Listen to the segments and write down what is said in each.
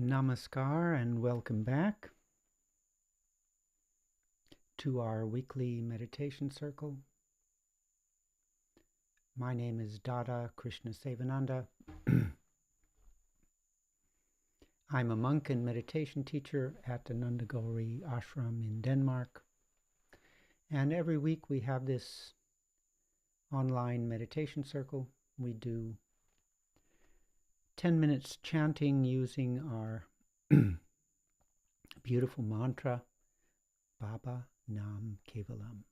Namaskar and welcome back to our weekly meditation circle. My name is Dada Krsnasevananda. I'm a monk and meditation teacher at the Nandagauri Ashram in Denmark. And every week we have this online meditation circle. We do 10 minutes chanting using our beautiful mantra, Baba Nam Kevalam,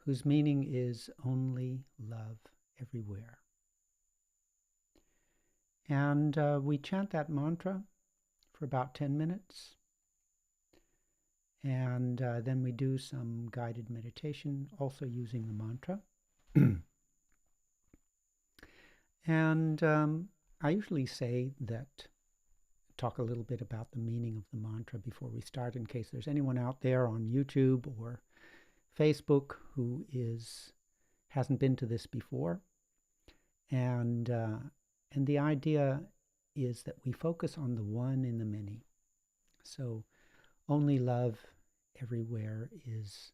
whose meaning is only love everywhere. And we chant that mantra for about 10 minutes. And then we do some guided meditation, also using the mantra. And I usually say that, talk a little bit about the meaning of the mantra before we start, in case there's anyone out there on YouTube or Facebook who hasn't been to this before. And the idea is that we focus on the one in the many. So only love everywhere is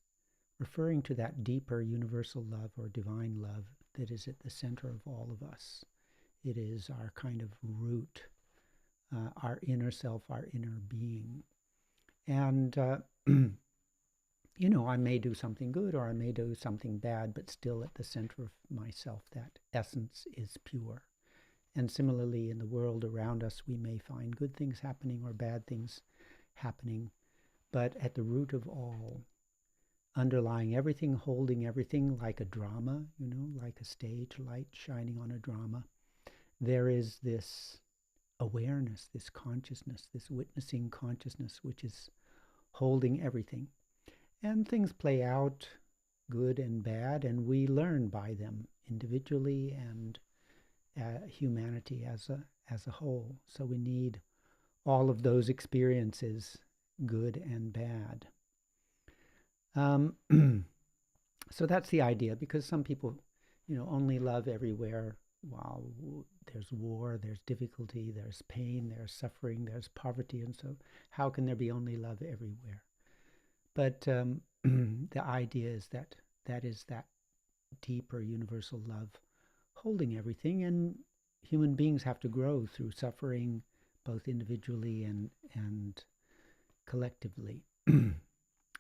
referring to that deeper universal love or divine love that is at the center of all of us. It is our kind of root, our inner self, our inner being. And, I may do something good or I may do something bad, but still at the center of myself, that essence is pure. And similarly, in the world around us, we may find good things happening or bad things happening, but at the root of all, underlying everything, holding everything like a drama, like a stage light shining on a drama, there is this awareness, this consciousness, this witnessing consciousness, which is holding everything. And things play out, good and bad, and we learn by them individually and humanity as a whole. So we need all of those experiences, good and bad. So that's the idea, because some people, only love everywhere. Wow, there's war, there's difficulty, there's pain, there's suffering, there's poverty, and so how can there be only love everywhere? But the idea is that is that deeper universal love holding everything, and human beings have to grow through suffering, both individually and collectively.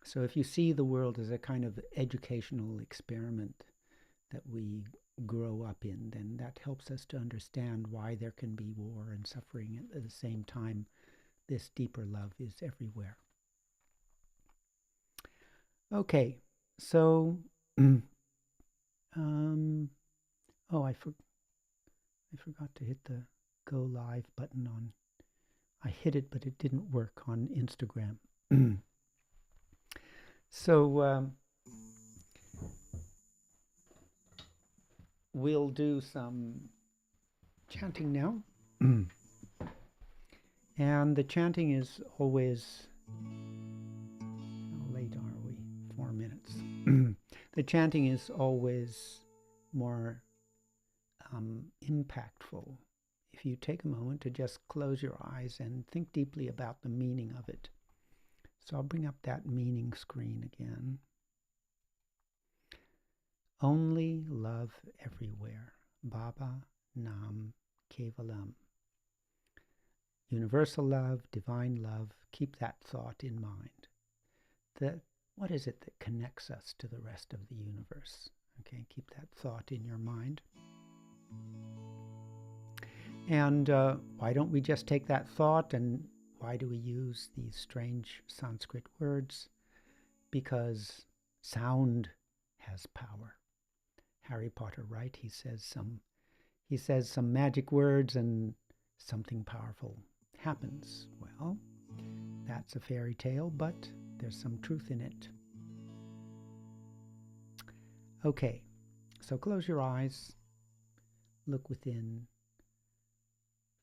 So if you see the world as a kind of educational experiment that we grow up in, then that helps us to understand why there can be war and suffering. At the same time, this deeper love is everywhere. Okay, so I forgot to hit the go live button on. I hit it, but it didn't work on Instagram. So we'll do some chanting now. And the chanting is always, how late are we? 4 minutes. The chanting is always more impactful if you take a moment to just close your eyes and think deeply about the meaning of it. So I'll bring up that meaning screen again. Only love everywhere. Baba Nam Kevalam. Universal love, divine love, keep that thought in mind. What is it that connects us to the rest of the universe? Okay, keep that thought in your mind. And why don't we just take that thought, and why do we use these strange Sanskrit words? Because sound has power. Harry Potter, right? He says some magic words and something powerful happens. Well, that's a fairy tale, but there's some truth in it. Okay, so close your eyes, look within,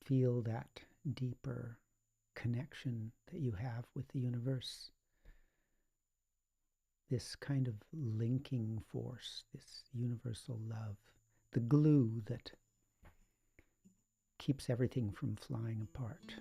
feel that deeper connection that you have with the universe. This kind of linking force, this universal love, the glue that keeps everything from flying apart.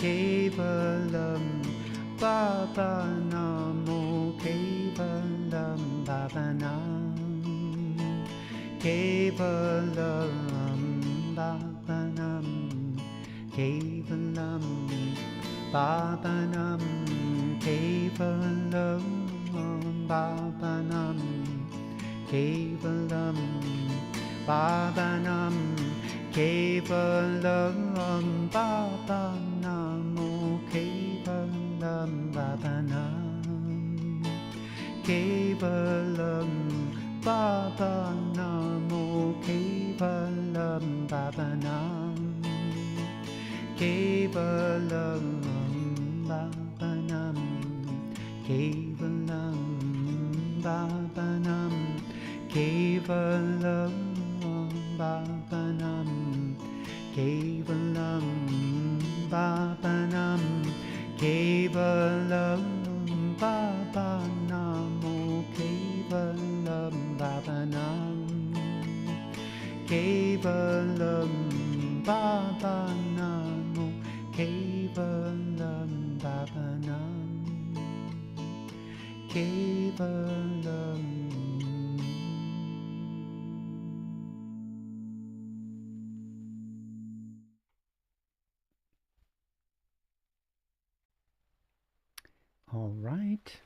Kevalam Baba Namo Kevalam Baba Nam Kevalam Baba Nam Kevalam Baba Nam Kevalam Baba Nam Kevalam Baba Nam Kevalam Baba Namo Kevalam Baba Nam Kevalam Baba Namo Kevalam Baba Nam Kevalam Baba Nam Kevalam Baba Nam Kevalam Baba Nam Kevalam Baba Nam Kevalam Baba Namo Kevalam Baba Nam Kevalam Baba Namo Kevalam Baba Nam Kevalam. All right.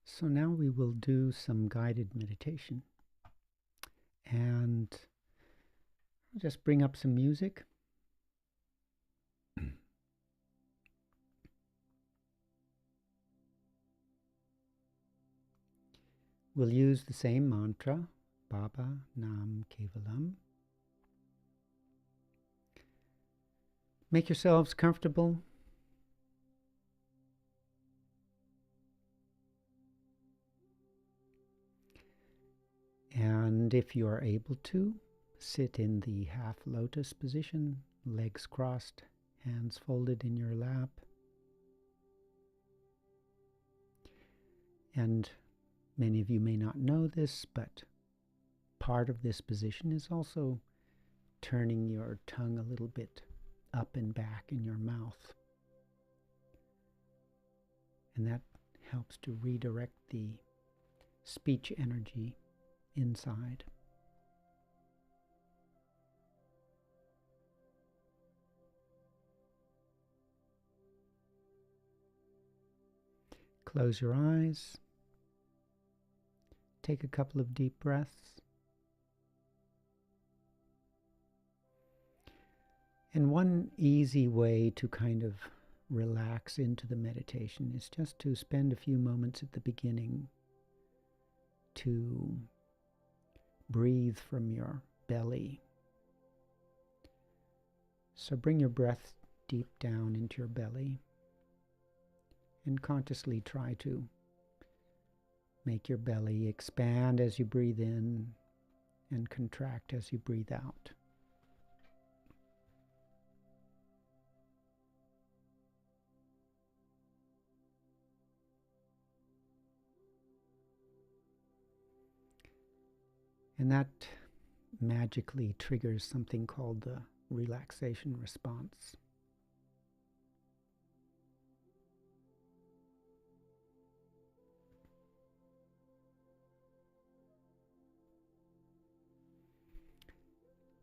So now we will do some guided meditation. And I'll just bring up some music. We'll use the same mantra, Baba Nam Kevalam. Make yourselves comfortable. And if you are able to, sit in the half lotus position, legs crossed, hands folded in your lap. And many of you may not know this, but part of this position is also turning your tongue a little bit up and back in your mouth. And that helps to redirect the speech energy inside. Close your eyes. Take a couple of deep breaths. And one easy way to kind of relax into the meditation is just to spend a few moments at the beginning to breathe from your belly. So bring your breath deep down into your belly and consciously try to make your belly expand as you breathe in and contract as you breathe out. And that magically triggers something called the relaxation response.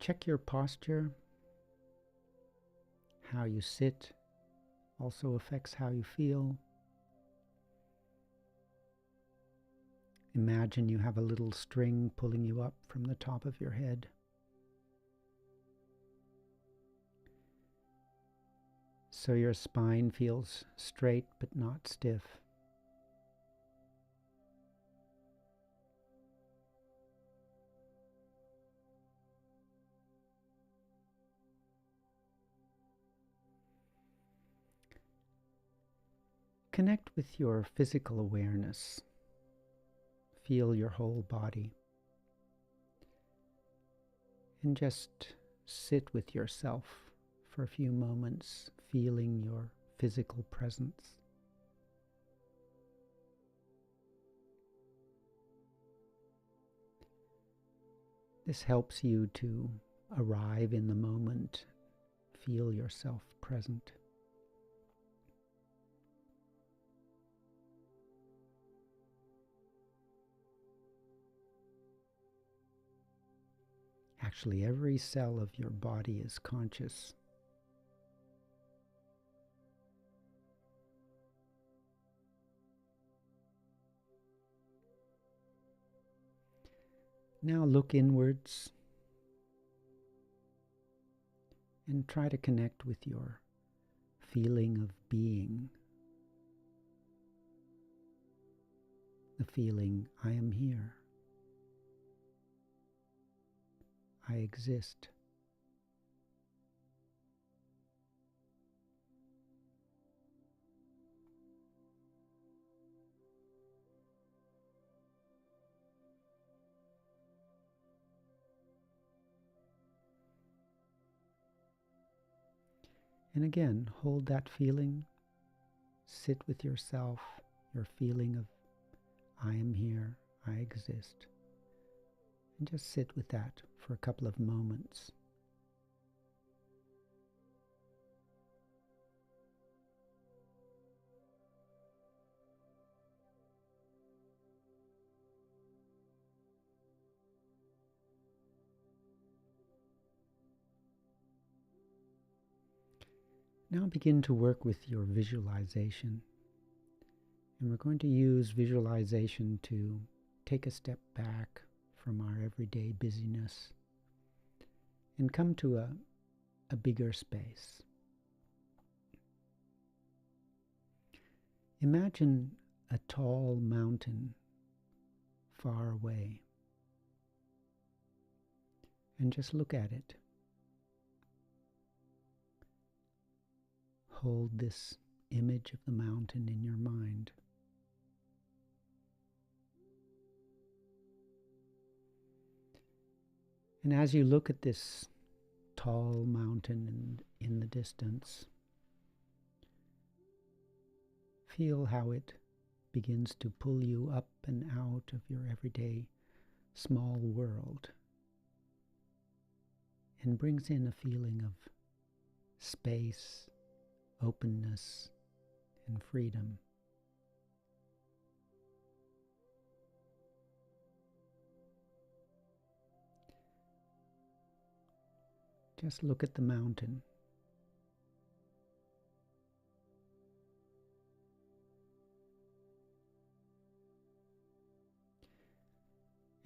Check your posture. How you sit also affects how you feel. Imagine you have a little string pulling you up from the top of your head. So your spine feels straight but not stiff. Connect with your physical awareness. Feel your whole body. And just sit with yourself for a few moments, feeling your physical presence. This helps you to arrive in the moment, feel yourself present. Actually, every cell of your body is conscious. Now look inwards and try to connect with your feeling of being. The feeling, I am here. I exist. And again, hold that feeling. Sit with yourself, your feeling of I am here, I exist. And just sit with that for a couple of moments. Now begin to work with your visualization. And we're going to use visualization to take a step back from our everyday busyness and come to a bigger space. Imagine a tall mountain far away and just look at it. Hold this image of the mountain in your mind. And as you look at this tall mountain in the distance, feel how it begins to pull you up and out of your everyday small world and brings in a feeling of space, openness, and freedom. Just look at the mountain.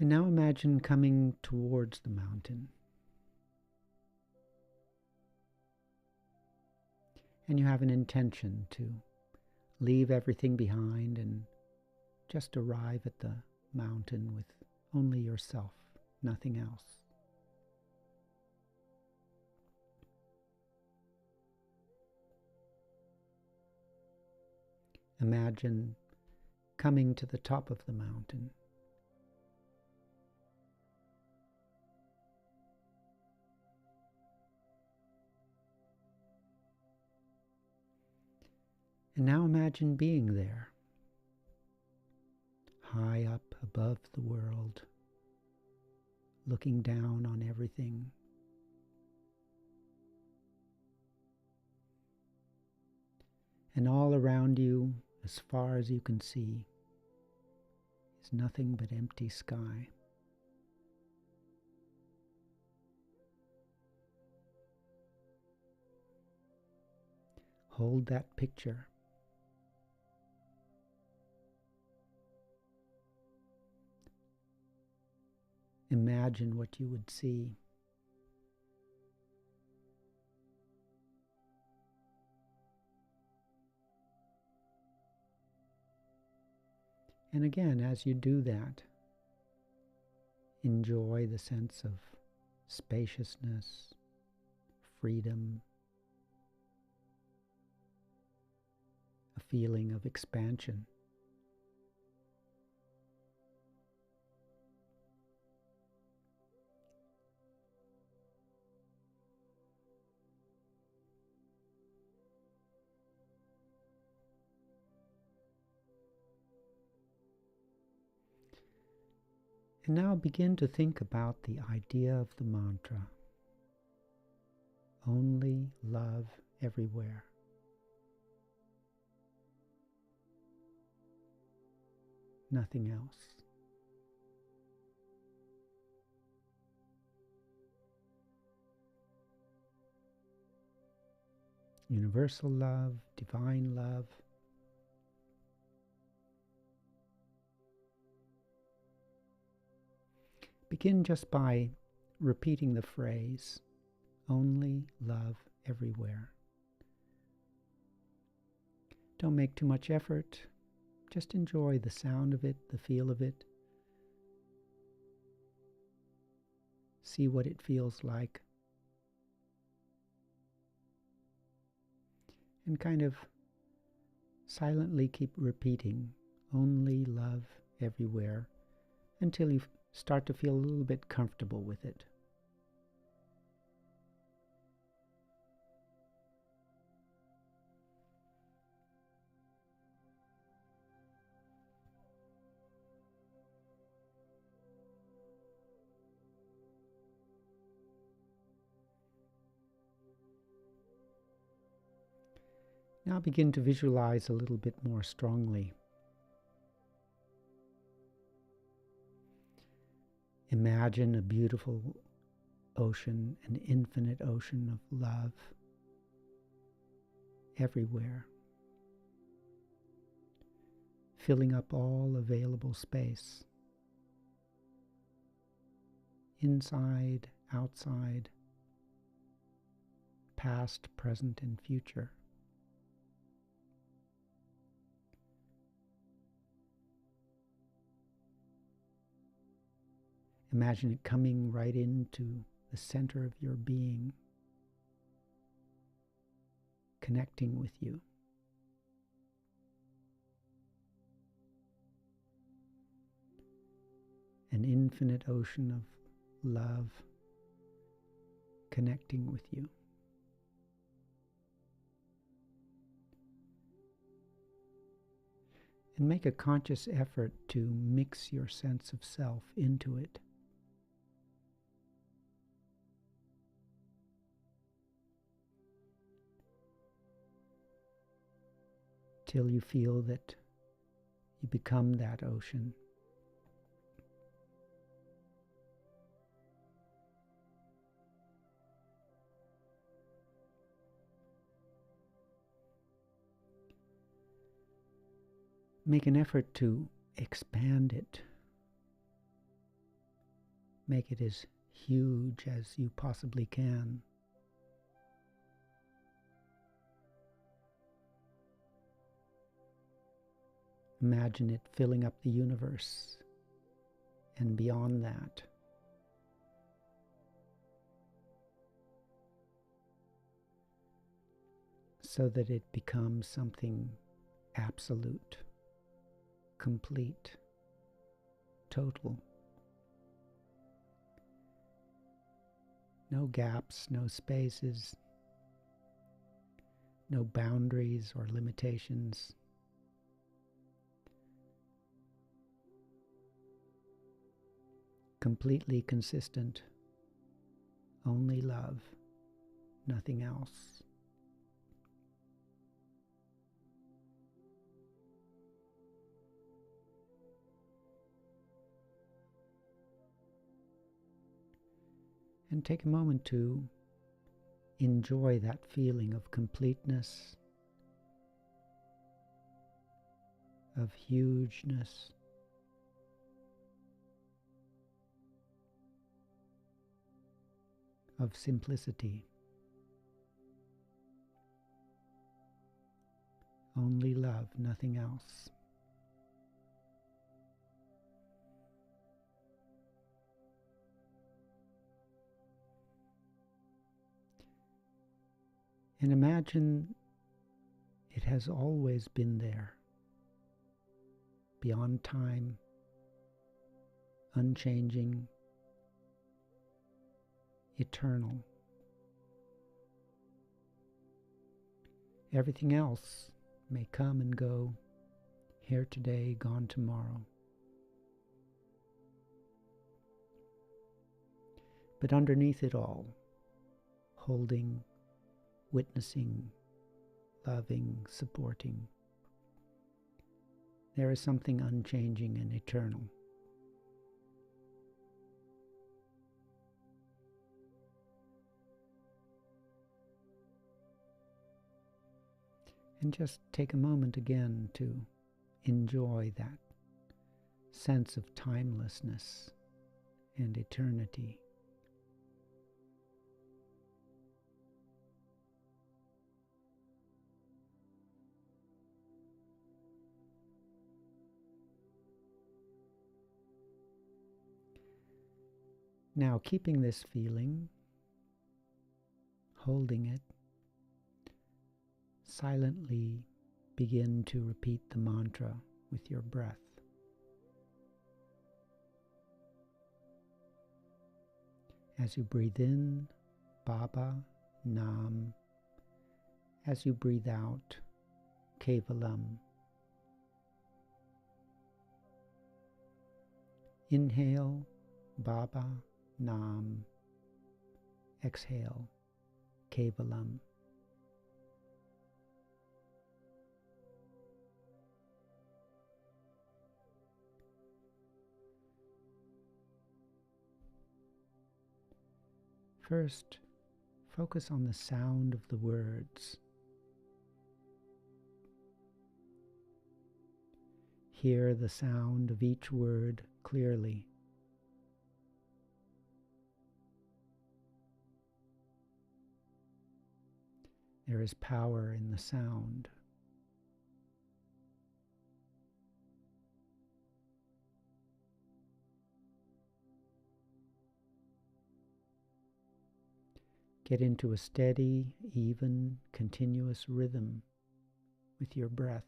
And now imagine coming towards the mountain. And you have an intention to leave everything behind and just arrive at the mountain with only yourself, nothing else. Imagine coming to the top of the mountain. And now imagine being there, high up above the world, looking down on everything. And all around you, as far as you can see, is nothing but empty sky. Hold that picture. Imagine what you would see. And again, as you do that, enjoy the sense of spaciousness, freedom, a feeling of expansion. And now begin to think about the idea of the mantra. Only love everywhere. Nothing else. Universal love, divine love. Begin just by repeating the phrase, only love everywhere. Don't make too much effort. Just enjoy the sound of it, the feel of it. See what it feels like. And kind of silently keep repeating, only love everywhere, until you start to feel a little bit comfortable with it. Now begin to visualize a little bit more strongly. Imagine a beautiful ocean, an infinite ocean of love everywhere, filling up all available space, inside, outside, past, present, and future. Imagine it coming right into the center of your being, connecting with you. An infinite ocean of love connecting with you. And make a conscious effort to mix your sense of self into it. Till you feel that you become that ocean. Make an effort to expand it. Make it as huge as you possibly can. Imagine it filling up the universe and beyond that. So that it becomes something absolute, complete, total. No gaps, no spaces, no boundaries or limitations. Completely consistent, only love, nothing else. And take a moment to enjoy that feeling of completeness, of hugeness, of simplicity. Only love, nothing else. And imagine it has always been there, beyond time, unchanging, eternal. Everything else may come and go, here today, gone tomorrow. But underneath it all, holding, witnessing, loving, supporting, there is something unchanging and eternal. And just take a moment again to enjoy that sense of timelessness and eternity. Now, keeping this feeling, holding it, silently begin to repeat the mantra with your breath. As you breathe in, Baba, Nam. As you breathe out, Kevalam. Inhale, Baba, Nam. Exhale, Kevalam. First, focus on the sound of the words. Hear the sound of each word clearly. There is power in the sound. Get into a steady, even, continuous rhythm with your breath.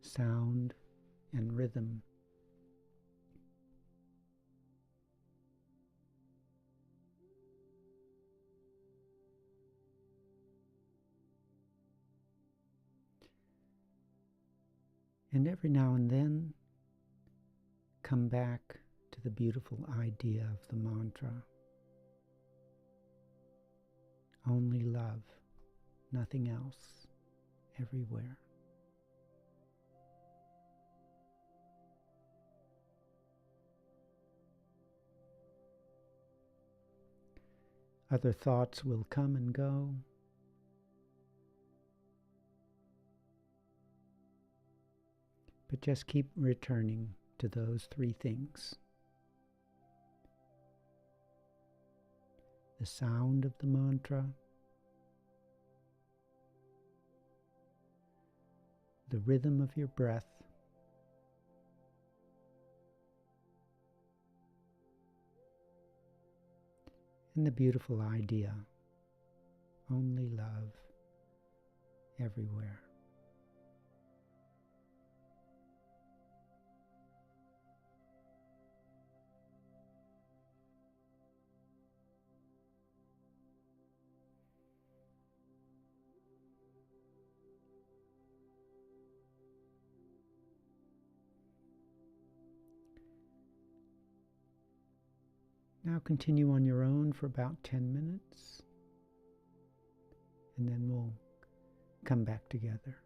Sound and rhythm. And every now and then, come back to the beautiful idea of the mantra. Only love, nothing else, everywhere. Other thoughts will come and go. But just keep returning to those three things. The sound of the mantra, the rhythm of your breath, and the beautiful idea, only love, everywhere. Now continue on your own for about 10 minutes, and then we'll come back together.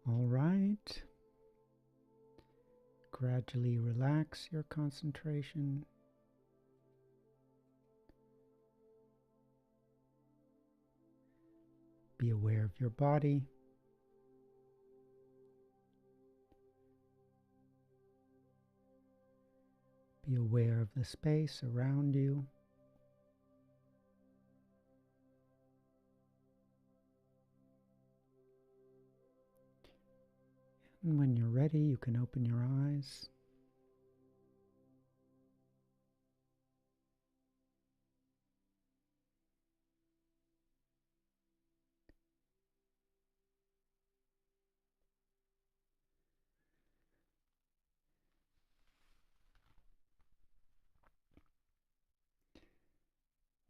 All right. Gradually relax your concentration. Be aware of your body. Be aware of the space around you. And when you're ready, you can open your eyes.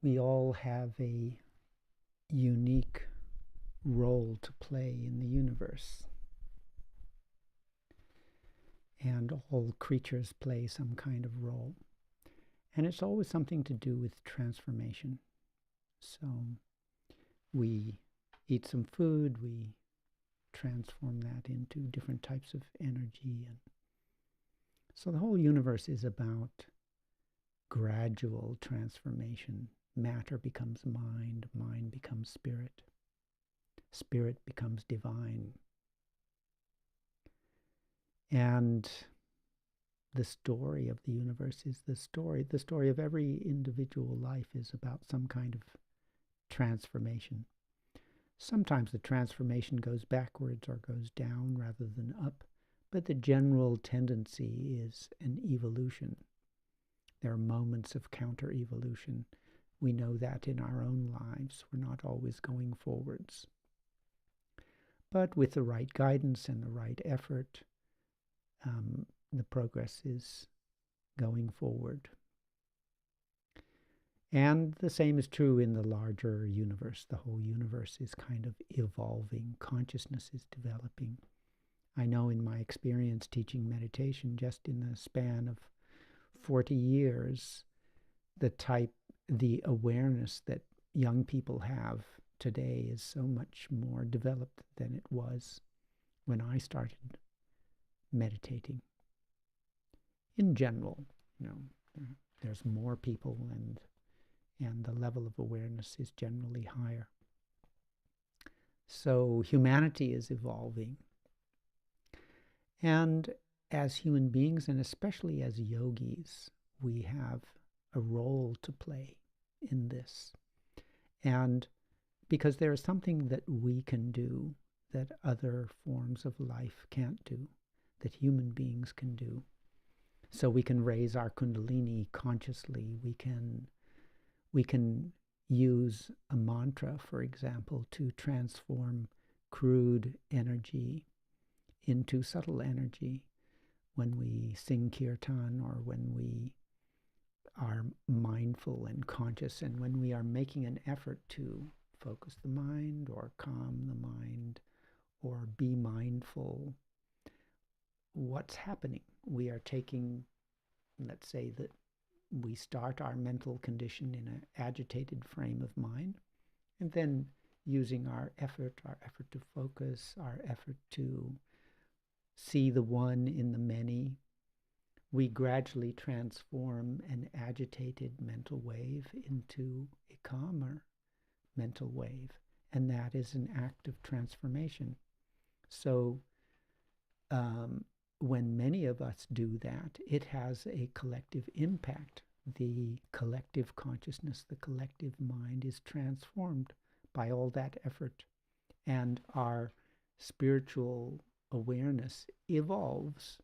We all have a unique role to play in the universe. And all creatures play some kind of role. And it's always something to do with transformation. So we eat some food, we transform that into different types of energy. And so the whole universe is about gradual transformation. Matter becomes mind, mind becomes spirit, spirit becomes divine. And the story of the universe is the story of every individual life is about some kind of transformation. Sometimes the transformation goes backwards or goes down rather than up, but the general tendency is an evolution. There are moments of counter-evolution. We know that in our own lives. We're not always going forwards. But with the right guidance and the right effort, the progress is going forward. And the same is true in the larger universe. The whole universe is kind of evolving. Consciousness is developing. I know in my experience teaching meditation, just in the span of 40 years, the awareness that young people have today is so much more developed than it was when I started meditating. In general, there's more people and the level of awareness is generally higher. So humanity is evolving. And as human beings, and especially as yogis, we have a role to play in this. And because there is something that we can do that other forms of life can't do, that human beings can do. So we can raise our kundalini consciously. We can use a mantra, for example, to transform crude energy into subtle energy when we sing Kiirtan or when we are mindful and conscious and when we are making an effort to focus the mind or calm the mind or be mindful. What's happening? We are taking, let's say that we start our mental condition in an agitated frame of mind, and then using our effort to focus, our effort to see the one in the many, we gradually transform an agitated mental wave into a calmer mental wave, and that is an act of transformation. So when many of us do that, it has a collective impact. The collective consciousness, the collective mind is transformed by all that effort, and our spiritual awareness evolves.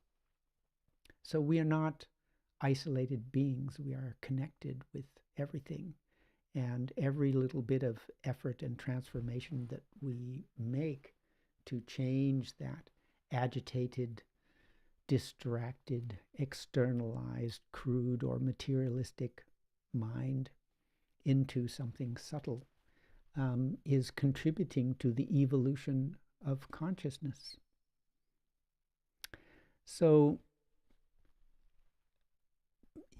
So we are not isolated beings. We are connected with everything. And every little bit of effort and transformation that we make to change that agitated, distracted, externalized, crude or materialistic mind into something subtle is contributing to the evolution of consciousness. So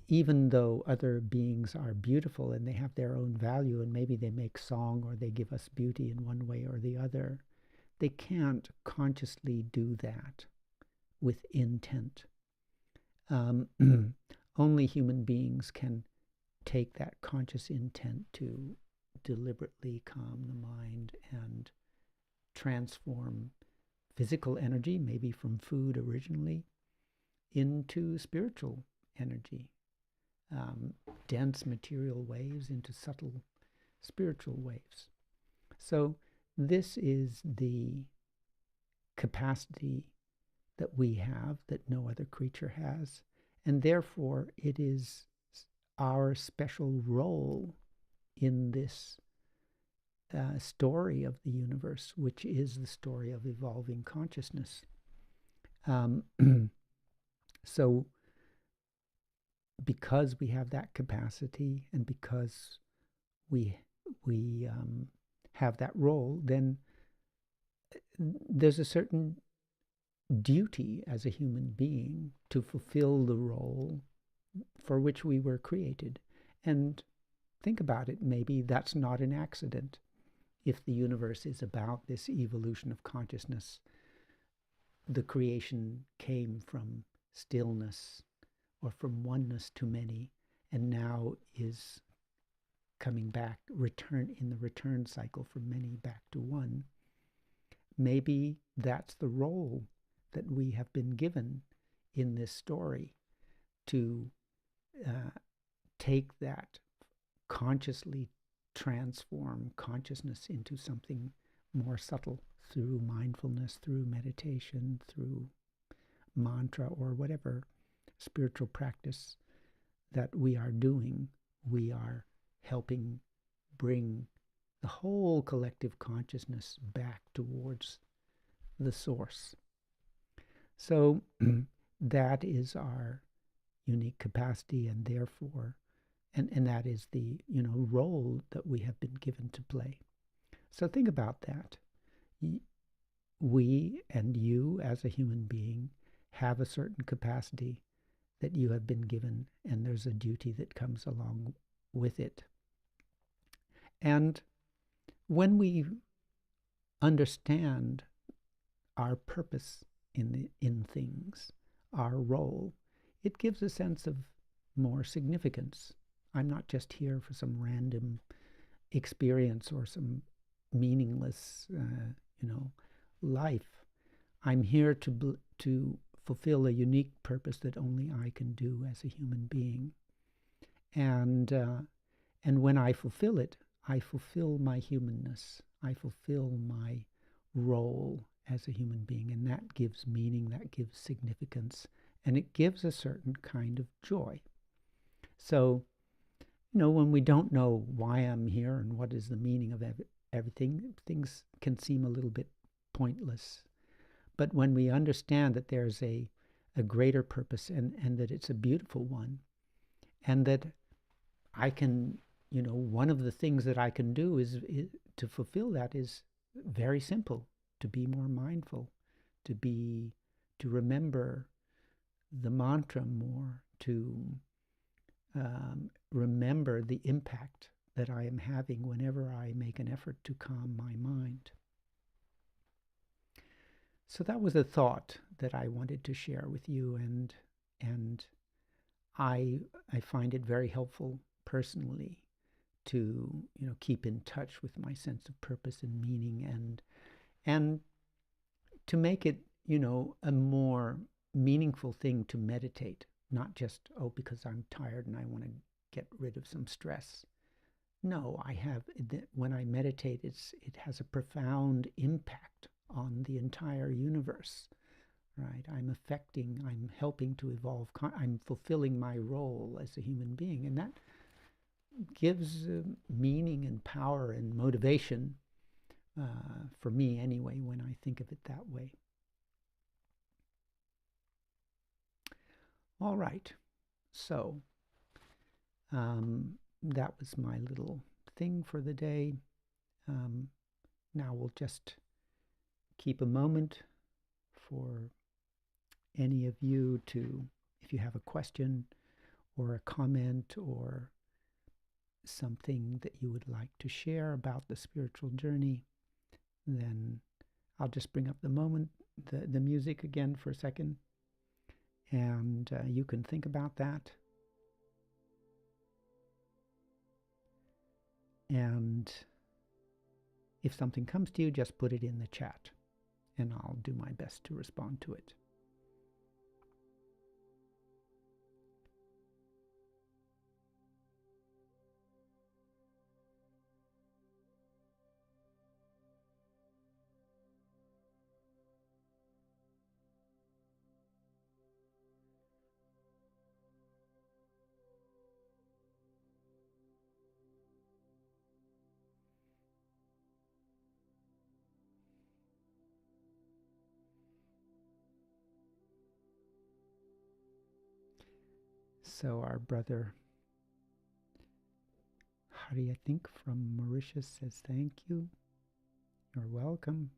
even though other beings are beautiful and they have their own value and maybe they make song or they give us beauty in one way or the other, they can't consciously do that with intent. Only human beings can take that conscious intent to deliberately calm the mind and transform physical energy, maybe from food originally, into spiritual energy, dense material waves into subtle spiritual waves. So this is the capacity that we have that no other creature has, and therefore it is our special role in this story of the universe, which is the story of evolving consciousness. So because we have that capacity and because we have that role, then there's a certain duty as a human being to fulfill the role for which we were created. And think about it, maybe that's not an accident. If the universe is about this evolution of consciousness, the creation came from stillness or from oneness to many, and now is coming back, in the return cycle from many back to one. Maybe that's the role that we have been given in this story, to take that, consciously transform consciousness into something more subtle through mindfulness, through meditation, through mantra, or whatever spiritual practice that we are doing. We are helping bring the whole collective consciousness back towards the source. So that is our unique capacity, and therefore, and that is the role that we have been given to play. So think about that. We and you as a human being have a certain capacity that you have been given, and there's a duty that comes along with it. And when we understand our purpose in things, our role, it gives a sense of more significance. I'm not just here for some random experience or some meaningless, life. I'm here to fulfill a unique purpose that only I can do as a human being. And when I fulfill it, I fulfill my humanness. I fulfill my role as a human being, and that gives meaning, that gives significance, and it gives a certain kind of joy. So, when we don't know why I'm here and what is the meaning of everything, things can seem a little bit pointless. But when we understand that there's a greater purpose, and that it's a beautiful one, and that I can, one of the things that I can do is to fulfill that is very simple: to be more mindful, to remember the mantra more, to remember the impact that I am having whenever I make an effort to calm my mind. So that was a thought that I wanted to share with you, and I find it very helpful personally to keep in touch with my sense of purpose and meaning, and to make it a more meaningful thing to meditate, not just because I'm tired and I want to get rid of some stress. No, when I meditate, it has a profound impact on the entire universe, right? I'm helping to evolve, I'm fulfilling my role as a human being, and that gives meaning and power and motivation, for me anyway, when I think of it that way. All right, so that was my little thing for the day. Now we'll just keep a moment for any of you to, if you have a question or a comment or something that you would like to share about the spiritual journey, then I'll just bring up the music again for a second, and you can think about that. And if something comes to you, just put it in the chat, and I'll do my best to respond to it. So our brother Hari, I think, from Mauritius says thank you. You're welcome.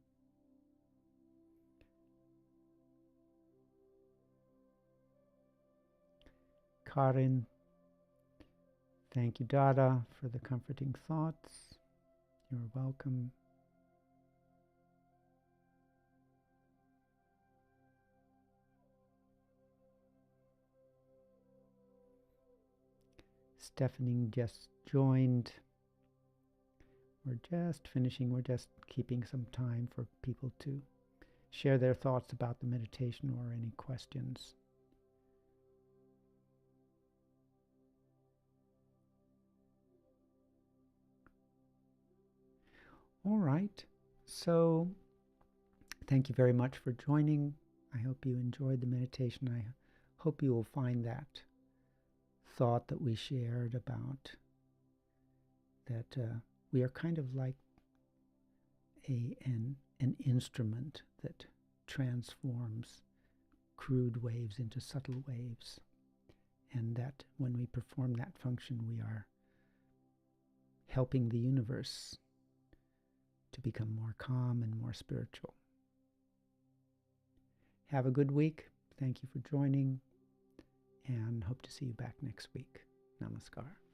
Karin, thank you, Dada, for the comforting thoughts. You're welcome. Stephanie just joined. We're just finishing. We're just keeping some time for people to share their thoughts about the meditation or any questions. All right. So thank you very much for joining. I hope you enjoyed the meditation. I hope you will find that thought that we shared about that we are kind of like an instrument that transforms crude waves into subtle waves, and that when we perform that function, we are helping the universe to become more calm and more spiritual. Have a good week. Thank you for joining, and hope to see you back next week. Namaskar.